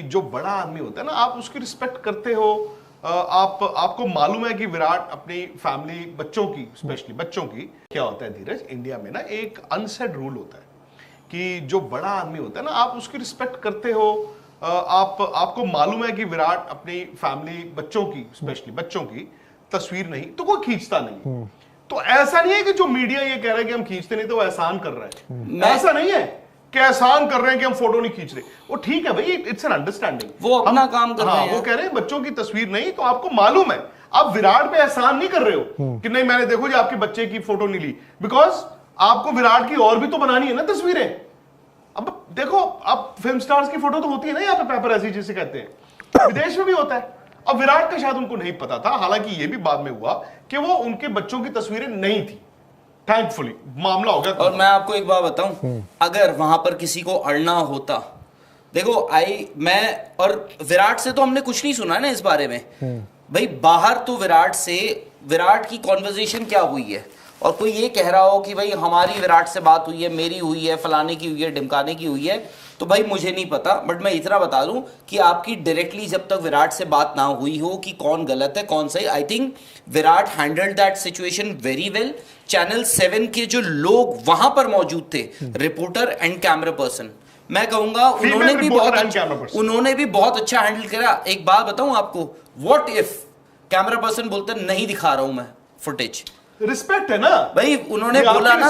जो बड़ा आदमी होता है ना, आप उसकी रिस्पेक्ट करते हो। आपको मालूम है कि विराट अपनी फैमिली, बच्चों की, स्पेशली बच्चों की, क्या होता है धीरज, इंडिया में ना एक अनसेड रूल होता है कि जो बड़ा आदमी होता है ना, आप उसकी रिस्पेक्ट करते हो। आपको मालूम है कि विराट अपनी फैमिली, बच्चों की, स्पेशली बच्चों की तस्वीर नहीं तो कोई खींचता नहीं। तो ऐसा नहीं है कि जो मीडिया ये कह रहा है कि हम खींचते नहीं तो वो एहसान कर रहा है, ऐसा नहीं है कि एहसान कर रहे हैं कि हम फोटो नहीं खींच रहे। वो ठीक है भाई, इट्स एन अंडरस्टैंडिंग, वो अपना काम कर रहे हैं। वो कह रहे हैं बच्चों की तस्वीर नहीं, तो आपको मालूम है आप विराट पे एहसान नहीं कर रहे हो कि नहीं मैंने देखो जी आपके बच्चे की फोटो नहीं ली, बिकॉज आपको विराट की और भी तो बनानी है ना तस्वीरें। अब देखो, अब फिल्म स्टार्स की फोटो तो होती है ना यहाँ पे, पेपरैज़ी जिसे कहते हैं, विदेश में भी होता है। अब विराट का शायद उनको नहीं पता था, हालांकि ये भी बाद में हुआ कि वो उनके बच्चों की तस्वीरें नहीं थी, थैंकफुली मामला हो गया। और मैं आपको एक बात बताऊं, अगर वहां पर किसी को अड़ना होता, देखो मैं और विराट से तो हमने कुछ नहीं सुना ना इस बारे में भाई। बाहर तो विराट की कॉन्वर्जेशन क्या हुई है, और कोई ये कह रहा हो कि भाई हमारी विराट से बात हुई है, मेरी हुई है, फलाने की हुई है, ढिमकाने की हुई है, तो भाई मुझे नहीं पता। बट मैं इतना बता दूं कि आपकी डायरेक्टली जब तक विराट से बात ना हुई हो कि कौन गलत है कौन सही, I think Virat handled that situation very well. Channel 7 के जो लोग वहां पर मौजूद थे, रिपोर्टर एंड कैमरा पर्सन, मैं कहूंगा उन्होंने भी बहुत अच्छा हैंडल करा। एक बात बताऊं आपको, व्हाट इफ कैमरा पर्सन बोलते नहीं दिखा रहा हूं मैं फुटेज, रिस्पेक्ट है ना भाई, उन्होंने बोला ना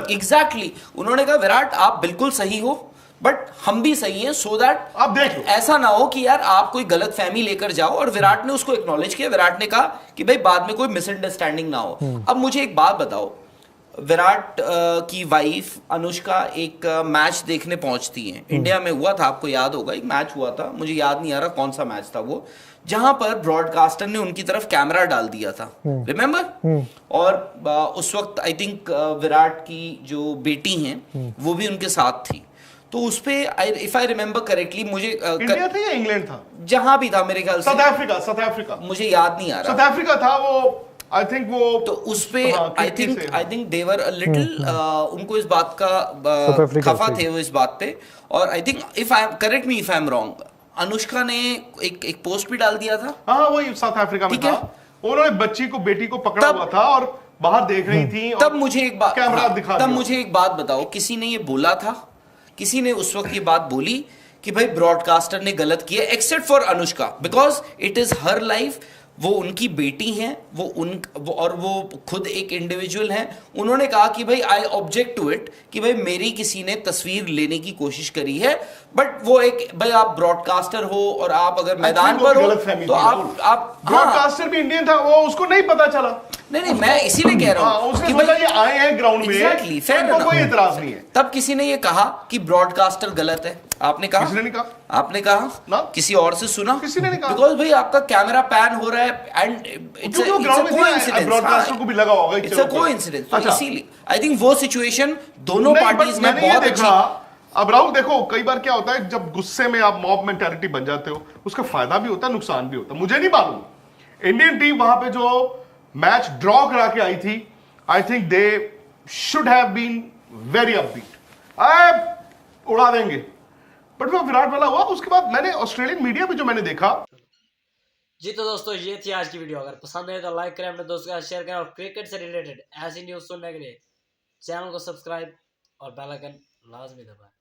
एग्जैक्टली, उन्होंने कहा विराट आप बिल्कुल सही हो बट हम भी सही हैं, सो दैट आप देख लो, ऐसा ना हो कि यार आप कोई गलत फहमी लेकर जाओ। और विराट ने उसको एक्नॉलेज किया, विराट ने कहा कि भाई बाद में कोई मिसअंडरस्टैंडिंग ना हो। अब मुझे एक बात बताओ, विराट की वाइफ अनुष्का एक मैच देखने पहुंचती हैं, इंडिया में हुआ था, आपको याद होगा, एक मैच हुआ था, मुझे याद नहीं आ रहा कौन सा मैच था वो, जहां पर ब्रॉडकास्टर ने उनकी तरफ कैमरा डाल दिया था, रिमेंबर? और उस वक्त आई थिंक विराट की जो बेटी हैं वो भी उनके साथ थी। तो उस पे इफ आई रिमेंबर करेक्टली, मुझे इंडिया था या इंग्लैंड था, जहां भी था मेरे ख्याल से, साउथ अफ्रीका, मुझे याद नहीं आ रहा, साउथ अफ्रीका था वो, आई थिंक वो, तो उस पे आई think they were a little, उनको इस बात का खफा थे वो इस बात पे। और I think if I correct me if I am wrong, Anushka ने एक पोस्ट भी डाल दिया था। हाँ वही साउथ अफ्रीका में था, उन्होंने बच्ची को, बेटी को पकड़ा हुआ था और बाहर देख रही थी। तब मुझे एक बात, कैमरा दिखा, तब मुझे एक बात बताओ, किसी ने ये बोला था, किसी ने उस वक्त ये बात बोली कि भाई ब्रॉडकास्टर ने गलत किया, except for Anushka, because it is her life, वो उनकी बेटी हैं, और वो खुद एक इंडिविजुअल हैं। उन्होंने कहा कि भाई आई ऑब्जेक्ट टू इट, कि भाई मेरी किसी ने तस्वीर लेने की कोशिश करी है, बट वो एक, भाई आप ब्रॉडकास्टर हो और आप अगर मैदान पर हो तो आप ब्रॉडकास्टर भी इंडियन था, वो उसको नहीं पता चला। नहीं, मैं इसीलिए कह रहा हूं कि भाई ये आए हैं ग्राउंड में, एग्जैक्टली, कोई एतराज नहीं है। तब किसी ने ये कहा कि ब्रॉडकास्टर गलत है, आपने कहा? किसी ने नहीं कहा। आपने कहा ना? किसी और से सुना? किसी ने नहीं कहा, बिकॉज भाई आपका कैमरा पैन हो रहा है and it's a coincidence, broadcaster को भी लगा होगा, इट्स अ कोइंसिडेंस। तो इसीलिए आई थिंक वो सिचुएशन दोनों पार्टीज में बहुत अच्छी। अब राहुल देखो, कई बार क्या होता है, जब गुस्से में आप मॉब मेंटालिटी बन जाते हो, उसका फायदा भी होता है, नुकसान भी होता है। मुझे नहीं मालूम, इंडियन टीम वहां पे जो मैच ड्रॉ करा के आई थी, I think they should have been very upbeat, उड़ा देंगे, बट वो विराट वाला हुआ। उसके बाद मैंने ऑस्ट्रेलियन मीडिया में जो मैंने देखा। जी तो दोस्तों, ये थी आज की वीडियो। अगर पसंद है तो लाइक करें, अपने दोस्तों के साथ शेयर करें, और क्रिकेट से रिलेटेड ऐसी न्यूज़ सुनने के लिए चैनल को सब्सक्राइब और बेल आइकन लाजमी दबाएं।